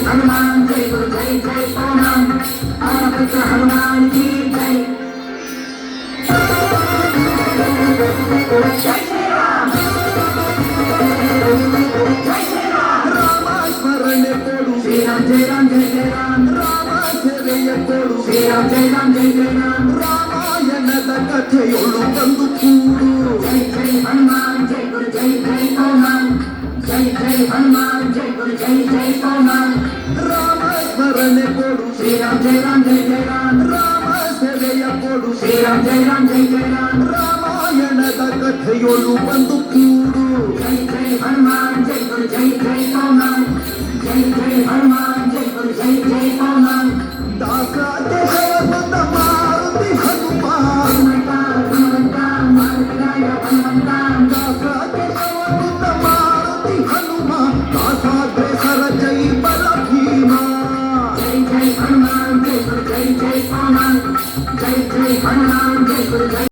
हनुमान जय गुरु जय जय हनुमान आपका हनुमान की जय। जय श्री राम जय श्री राम। रामा स्मरणे कोडु श्री राम जय राम जय जय राम। रामा ಸೇವೆಯ ಕೊಡು श्री राम जय राम जय जय राम। ರಾಮಾಯಣದ ಕಥೆಯೊಳು ಬಂದು ಕೂಡು जय जय हनुमान जय गुरु जय जय हनुमान जय जय हनुमान जय गुरु जय जय हनुमान। ರಾಮ ಸ್ಮರಣೆ ಕೊಡು श्री राम जय राम जय जय राम। ರಾಮ ಸೇವೆಯ ಕೊಡು श्री राम जय राम जय जय राम। ರಾಮಾಯಣದ ಕಥೆಯೊಳು ಬಂದು ಕೂಡು जय जय हनुमान जय गुरु जय जय हनुमान जय जय हनुमान जय गुरु जय जय हनुमान। ದಾಸರಾಜ ಬಂದ ಮಾರುತಿ ಹನುಮ हनुमंता हनुमंता मारुतिराय हनुमंता। ದಾಸರಾಜ ಬಂದ ಮಾರುತಿ ಹನುಮ ದಾಸಾಗ್ರೇಸರ ಜೈ ಬಲ ಭೀಮ जय जय हनुमान जय गुरु जय जय हनुमान जय जय हनुमान जय गुरु जय